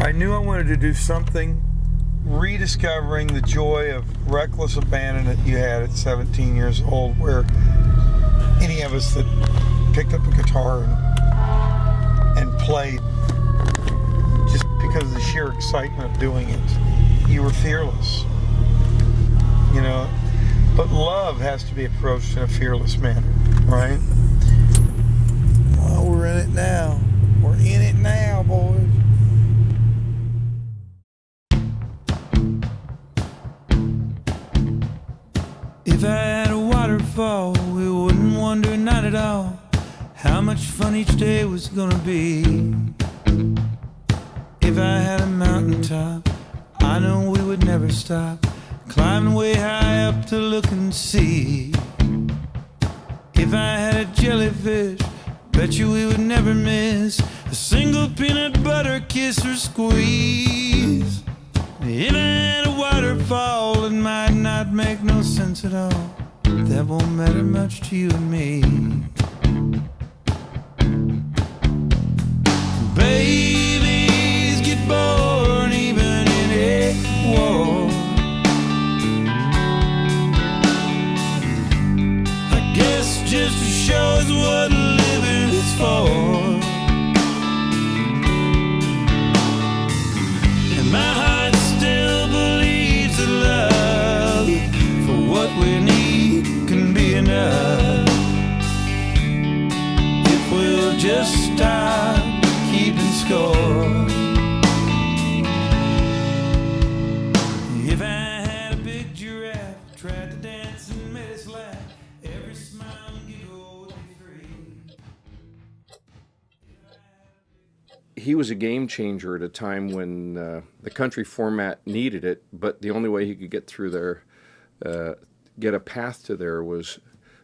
I knew I wanted to do something rediscovering the joy of reckless abandon that you had at 17 years old, where any of us that picked up a guitar and played just because of the sheer excitement of doing it, you were fearless, you know. But love has to be approached in a fearless manner, right? Well, we're in it now. We're in it now, boys. If I had a waterfall, we wouldn't wonder, not at all, how much fun each day was gonna be. If I had a mountaintop, I know we would never stop, climbing way high up to look and see. If I had a jellyfish, bet you we would never miss a single peanut butter kiss or squeeze. If I had a waterfall, it might not make no sense at all. That won't matter much to you and me. Babies get born even in a war. I guess just to show us what living is for. And my heart still believes that love for what we need can be enough. If we'll just stop keeping score. If I had a big giraffe, tried to dance and made us laugh, every smile and giggle would be free. He was a game changer at a time when the country format needed it, but the only way he could get through there, get a path to there, was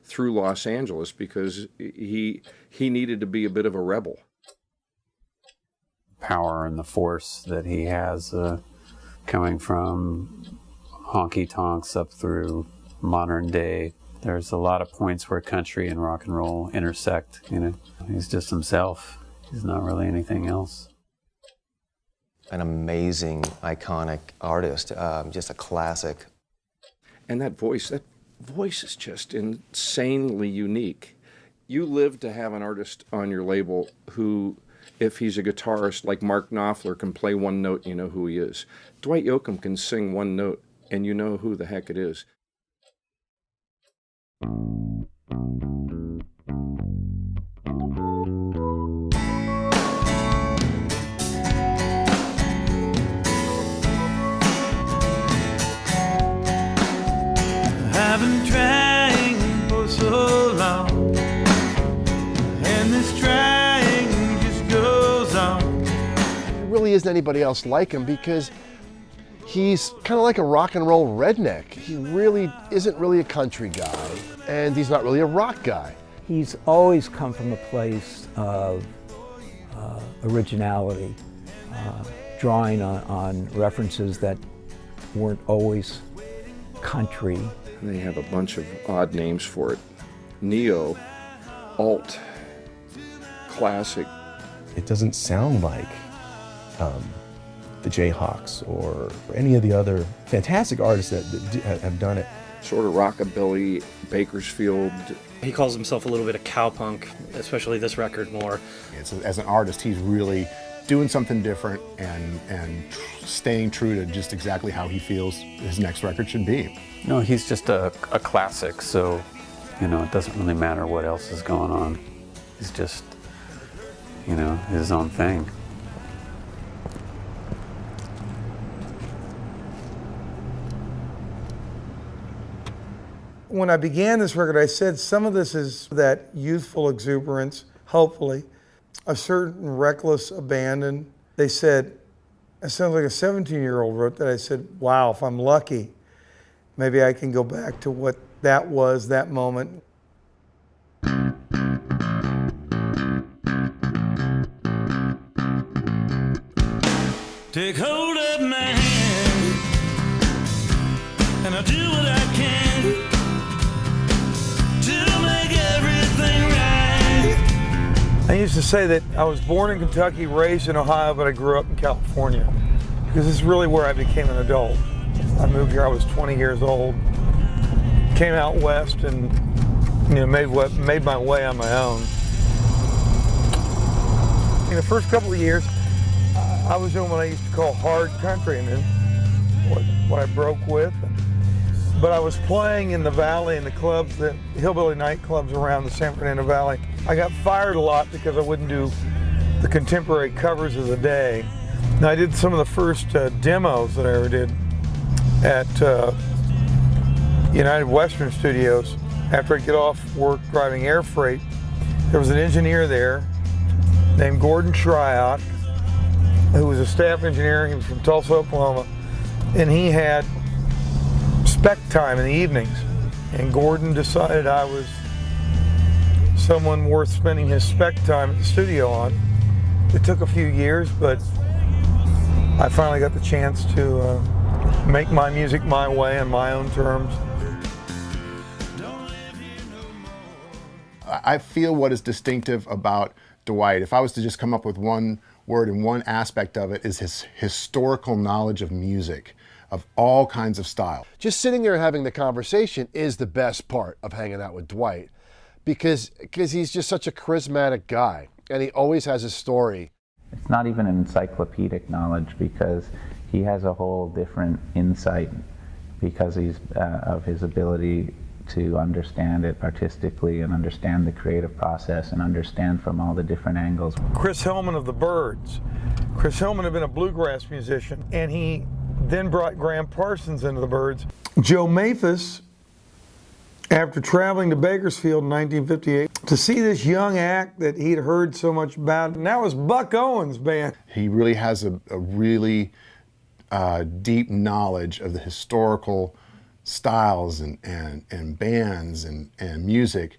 through Los Angeles, because he needed to be a bit of a rebel. Power and the force that he has, coming from honky-tonks up through modern day. There's a lot of points where country and rock and roll intersect, you know. He's just himself. He's not really anything else. An amazing, iconic artist, just a classic. And that voice is just insanely unique. You live to have an artist on your label who, if he's a guitarist like Mark Knopfler, can play one note, you know who he is. Dwight Yoakam can sing one note, and you know who the heck it is. I've been trying for so long, and this trying just goes on. There really isn't anybody else like him, because he's kind of like a rock and roll redneck. He really isn't really a country guy, and he's not really a rock guy. He's always come from a place of originality, drawing on references that weren't always country. They have a bunch of odd names for it. Neo, alt, classic. It doesn't sound like the Jayhawks or any of the other fantastic artists that have done it. Sort of rockabilly, Bakersfield. He calls himself a little bit of cowpunk, especially this record more. As an artist, he's really doing something different and staying true to just exactly how he feels his next record should be. No, he's just a classic, so, you know, it doesn't really matter what else is going on. He's just, you know, his own thing. When I began this record, I said some of this is that youthful exuberance, hopefully, a certain reckless abandon. They said, it sounds like a 17-year-old wrote that. I said, wow, if I'm lucky, maybe I can go back to what that was, that moment. Take hold of my hand, and I'll do what I can to make everything right. I used to say that I was born in Kentucky, raised in Ohio, but I grew up in California because this is really where I became an adult. I moved here, I was 20 years old, came out west and made my way on my own. In the first couple of years, I was doing what I used to call hard country, and then what I broke with. But I was playing in the valley in the clubs, the hillbilly nightclubs around the San Fernando Valley. I got fired a lot because I wouldn't do the contemporary covers of the day. And I did some of the first demos that I ever did at United Western Studios. After I'd get off work driving air freight, there was an engineer there named Gordon Tryock, who was a staff engineer. He was from Tulsa, Oklahoma, and he had spec time in the evenings. And Gordon decided I was someone worth spending his spec time at the studio on. It took a few years, but I finally got the chance to make my music my way on my own terms. I feel what is distinctive about Dwight, if I was to just come up with one word and one aspect of it, is his historical knowledge of music, of all kinds of style. Just sitting there having the conversation is the best part of hanging out with Dwight, because he's just such a charismatic guy, and he always has a story. It's not even an encyclopedic knowledge, because he has a whole different insight because of his ability to understand it artistically and understand the creative process and understand from all the different angles. Chris Hillman of the Byrds. Chris Hillman had been a bluegrass musician, and he then brought Graham Parsons into the Byrds. Joe Mathis, after traveling to Bakersfield in 1958, to see this young act that he'd heard so much about, and that was Buck Owens' band. He really has a really deep knowledge of the historical styles and bands and music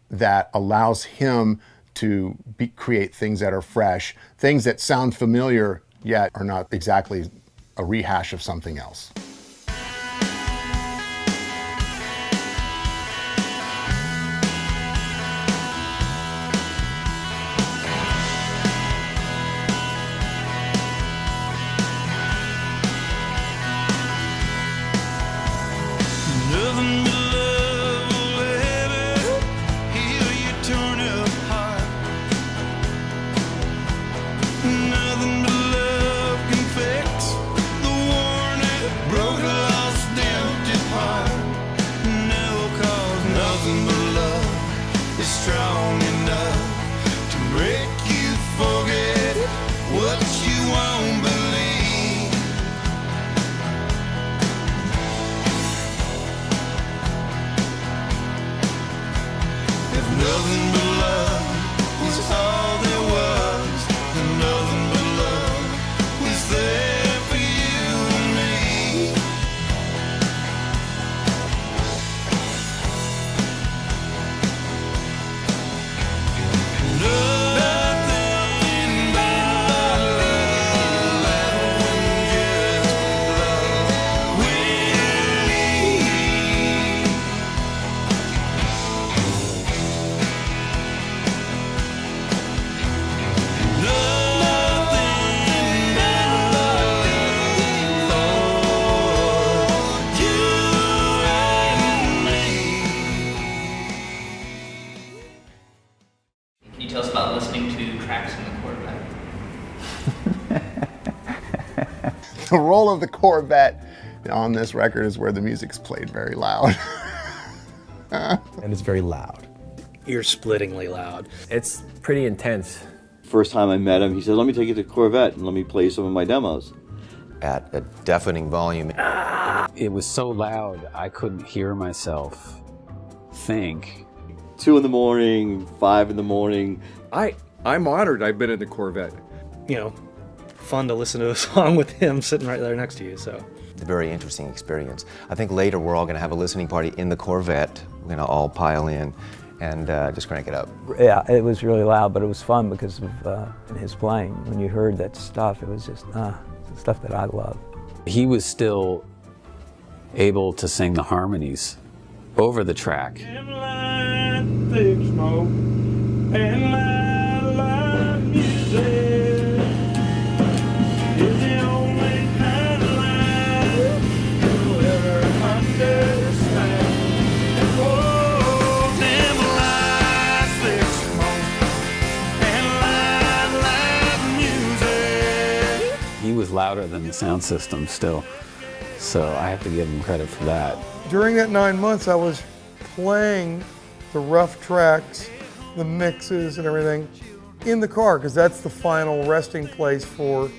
that allows him to create things that are fresh, things that sound familiar yet are not exactly a rehash of something else. The role of the Corvette on this record is where the music's played very loud. And it's very loud. Ear-splittingly loud. It's pretty intense. First time I met him, he said, "Let me take you to Corvette and let me play some of my demos." At a deafening volume. It was so loud, I couldn't hear myself think. 2 in the morning, 5 in the morning. I'm honored I've been in the Corvette. You know, fun to listen to a song with him sitting right there next to you, so. It's a very interesting experience. I think later we're all going to have a listening party in the Corvette. We're going to all pile in and just crank it up. Yeah, it was really loud, but it was fun because of his playing. When you heard that stuff, it was just stuff that I love. He was still able to sing the harmonies over the track. And light thick smoke and light louder than the sound system still. So I have to give him credit for that. During that 9 months, I was playing the rough tracks, the mixes and everything in the car, because that's the final resting place for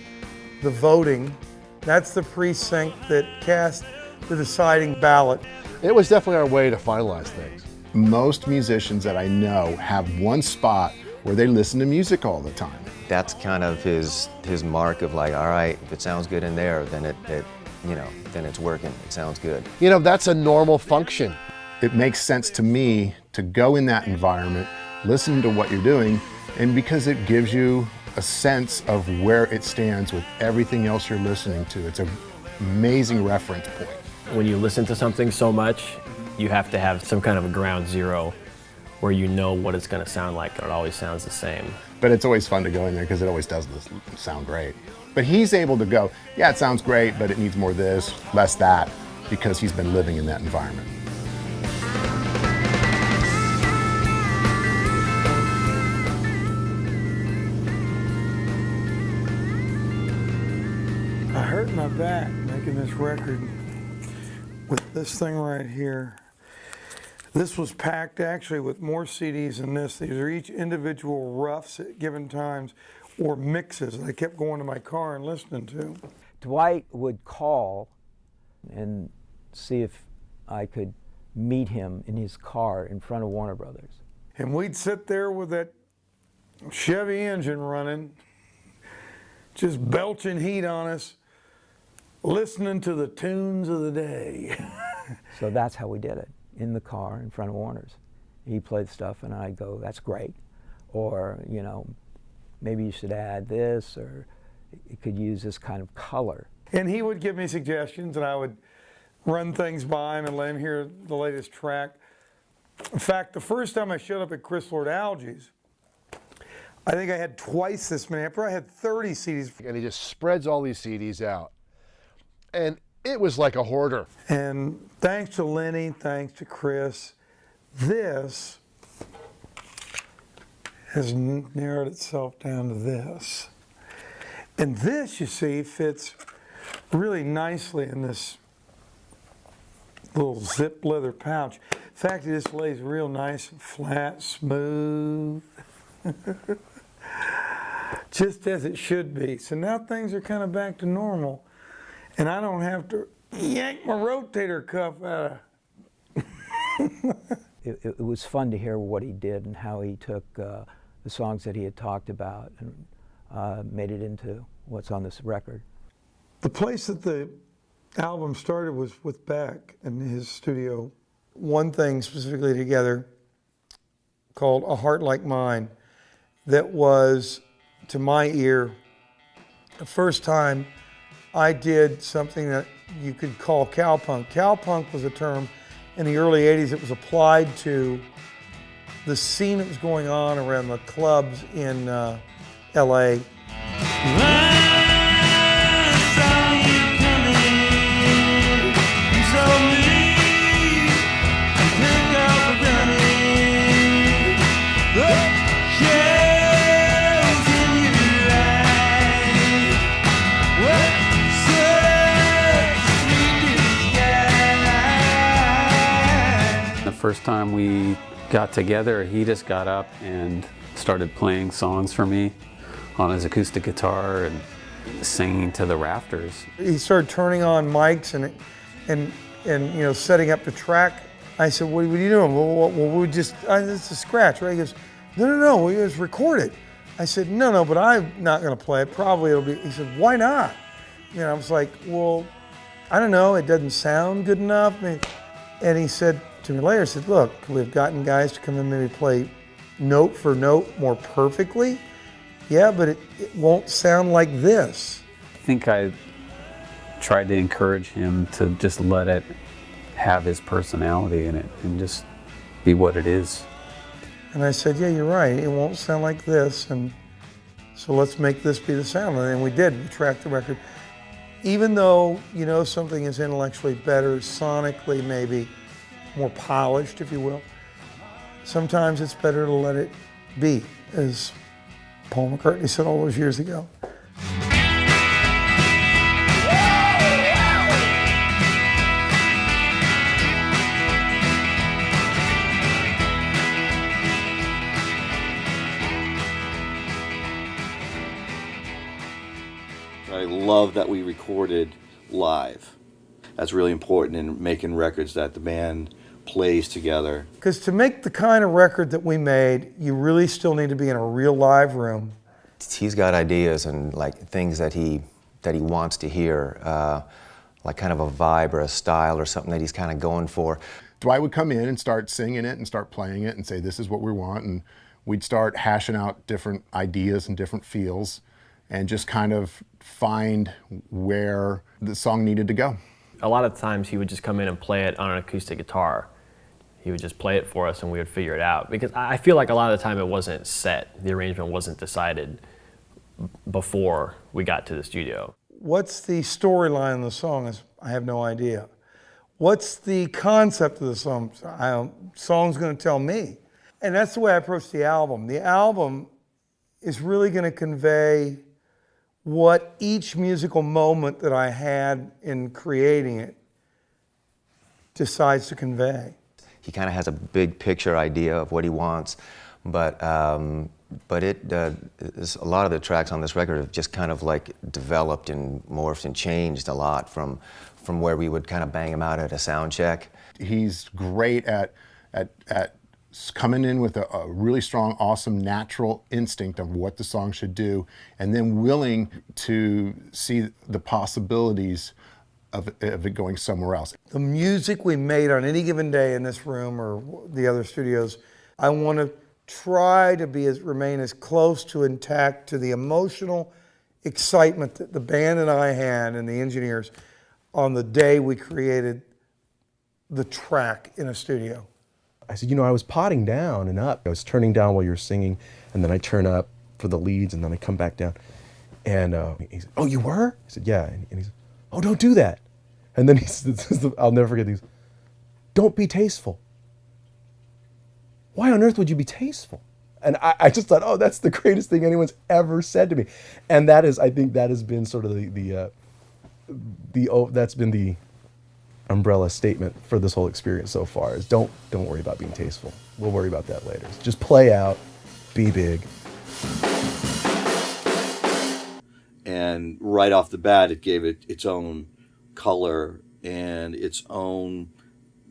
the voting. That's the precinct that cast the deciding ballot. It was definitely our way to finalize things. Most musicians that I know have one spot where they listen to music all the time. That's kind of his mark of like, all right, if it sounds good in there, then then it's working. It sounds good. You know, that's a normal function. It makes sense to me to go in that environment, listen to what you're doing, and because it gives you a sense of where it stands with everything else you're listening to. It's an amazing reference point. When you listen to something so much, you have to have some kind of a ground zero where you know what it's going to sound like, and it always sounds the same. But it's always fun to go in there because it always does sound great. But he's able to go, yeah, it sounds great, but it needs more this, less that, because he's been living in that environment. I hurt my back making this record with this thing right here. This was packed actually with more CDs than this. These are each individual roughs at given times or mixes that I kept going to my car and listening to. Dwight would call and see if I could meet him in his car in front of Warner Brothers. And we'd sit there with that Chevy engine running, just belching heat on us, listening to the tunes of the day. So that's how we did it, in the car in front of Warner's. He played stuff and I'd go, that's great. Or, you know, maybe you should add this, or you could use this kind of color. And he would give me suggestions and I would run things by him and let him hear the latest track. In fact, the first time I showed up at Chris Lord Alge's, I think I had twice this many. I probably had 30 CDs. And he just spreads all these CDs out. And it was like a hoarder. And thanks to Lenny, thanks to Chris, this has narrowed itself down to this. And this, you see, fits really nicely in this little zip leather pouch. In fact, it just lays real nice and flat, smooth. Just as it should be. So now things are kind of back to normal. And I don't have to yank my rotator cuff out of. It was fun to hear what he did and how he took the songs that he had talked about and made it into what's on this record. The place that the album started was with Beck in his studio. One thing specifically together called A Heart Like Mine that was, to my ear, the first time I did something that you could call cowpunk. Cowpunk was a term in the early 80s that was applied to the scene that was going on around the clubs in LA. First time we got together, he just got up and started playing songs for me on his acoustic guitar and singing to the rafters. He started turning on mics and you know, setting up the track. I said, what are you doing? Well, we just, it's a scratch, right? He goes, no, we just record it. I said, no, but I'm not gonna play it. Probably it'll be, he said, why not? You know, I was like, well, I don't know, it doesn't sound good enough. And he said to me later, he said, look, we've gotten guys to come in and maybe play note for note more perfectly. Yeah, but it won't sound like this. I think I tried to encourage him to just let it have his personality in it and just be what it is. And I said, yeah, you're right, it won't sound like this, and so let's make this be the sound. And we did, we tracked the record. Even though, you know, something is intellectually better, sonically maybe more polished, if you will, sometimes it's better to let it be, as Paul McCartney said all those years ago. I love that we recorded live. That's really important in making records that the band plays together. Because to make the kind of record that we made, you really still need to be in a real live room. He's got ideas and like things that he wants to hear, like kind of a vibe or a style or something that he's kind of going for. Dwight would come in and start singing it and start playing it and say, this is what we want, and we'd start hashing out different ideas and different feels and just kind of find where the song needed to go. A lot of times he would just come in and play it on an acoustic guitar. He would just play it for us and we would figure it out. Because I feel like a lot of the time it wasn't set. The arrangement wasn't decided before we got to the studio. What's the storyline of the song? I have no idea. What's the concept of the song? Song's going to tell me. And that's the way I approach the album. The album is really going to convey what each musical moment that I had in creating it decides to convey. He kind of has a big picture idea of what he wants, but a lot of the tracks on this record have just kind of like developed and morphed and changed a lot from where we would kind of bang him out at a sound check. He's great at coming in with a really strong, awesome, natural instinct of what the song should do, and then willing to see the possibilities of it going somewhere else. The music we made on any given day in this room or the other studios, I want to try to remain as close to intact to the emotional excitement that the band and I had and the engineers on the day we created the track in a studio. I said, I was potting down and up. I was turning down while you were singing, and then I turn up for the leads, and then I come back down. And he said, oh, you were? I said, yeah. And he said, oh, don't do that. And then he said, I'll never forget these, don't be tasteful. Why on earth would you be tasteful? And I just thought, oh, that's the greatest thing anyone's ever said to me. And I think that has been sort of that's been the umbrella statement for this whole experience so far, is don't worry about being tasteful. We'll worry about that later. Just play out, be big. And right off the bat, it gave it its own color and its own,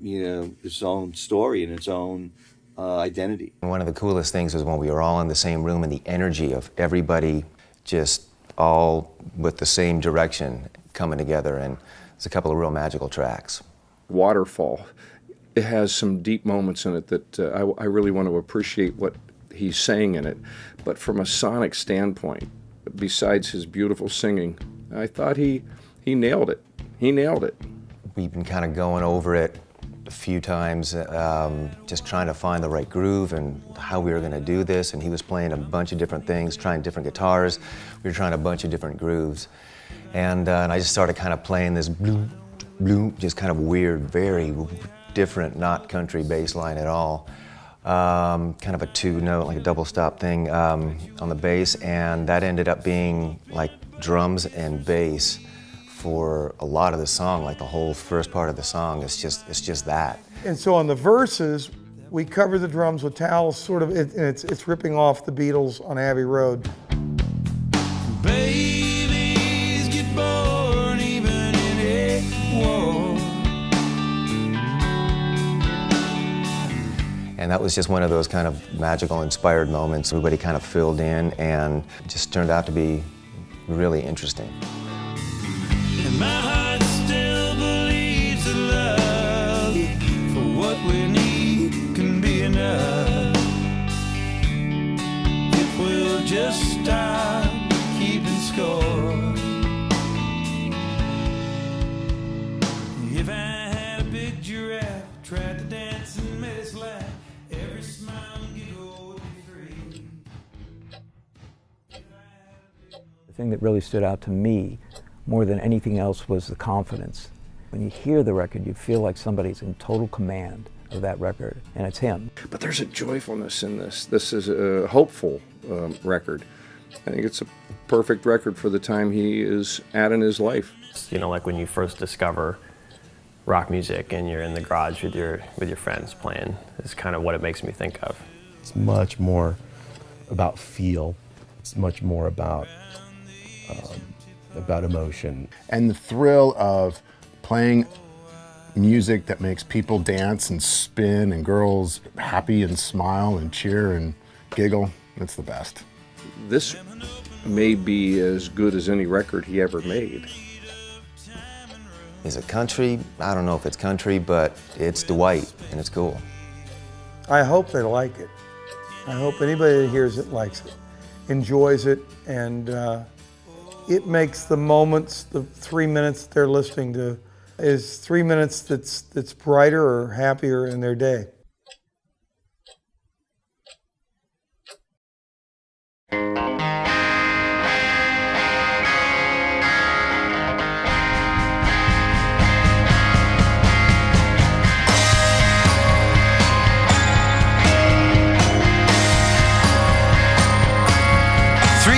its own story and its own identity. One of the coolest things was when we were all in the same room and the energy of everybody just all with the same direction coming together, and it's a couple of real magical tracks. Waterfall, it has some deep moments in it that I really want to appreciate what he's saying in it, but from a sonic standpoint, besides his beautiful singing, I thought he nailed it. He nailed it. We've been kind of going over it a few times, just trying to find the right groove and how we were going to do this, and he was playing a bunch of different things, trying different guitars. We were trying a bunch of different grooves. And I just started kind of playing this blue, blue, just kind of weird, very different, not country bass line at all. Kind of a two-note, like a double stop thing on the bass, and that ended up being like drums and bass for a lot of the song. Like the whole first part of the song, it's just that. And so on the verses, we cover the drums with towels, sort of, and it's ripping off the Beatles on Abbey Road. Babies get born even in a war. And that was just one of those kind of magical, inspired moments. Everybody kind of filled in, and it just turned out to be really interesting. And my heart still believes that love for what we need can be enough. If we'll just stop keeping score. If I had a big giraffe, tried to dance and made us laugh, every smile and giggle would be free. The thing that really stood out to me more than anything else was the confidence. When you hear the record, you feel like somebody's in total command of that record, and it's him. But there's a joyfulness in this. This is a hopeful record. I think it's a perfect record for the time he is at in his life. Like when you first discover rock music and you're in the garage with your friends playing, is kind of what it makes me think of. It's much more about feel. It's much more about about emotion. And the thrill of playing music that makes people dance and spin and girls happy and smile and cheer and giggle, that's the best. This may be as good as any record he ever made. Is it country? I don't know if it's country, but it's Dwight, and it's cool. I hope they like it. I hope anybody that hears it likes it, enjoys it, and it makes the moments, the 3 minutes they're listening to, is 3 minutes that's brighter or happier in their day.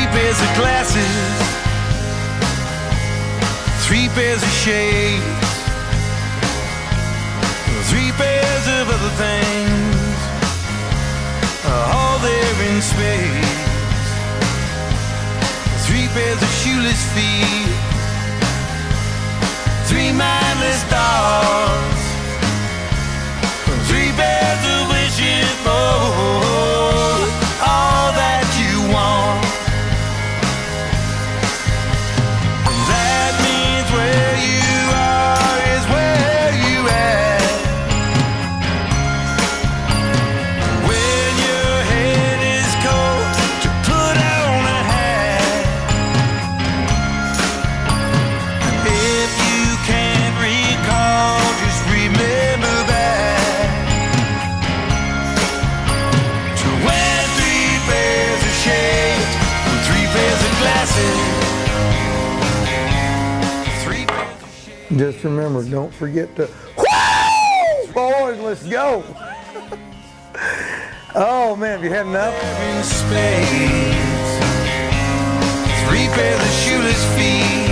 Pairs of glasses, 3 pairs of shades, 3 pairs of other things, all there in space. 3 pairs of shoeless feet, 3 mindless thoughts, 3 pairs of wishes for all that you want. Just remember, don't forget to, woo! Boys, let's go. Oh man, have you had enough? In space, 3 pairs of shoeless feet.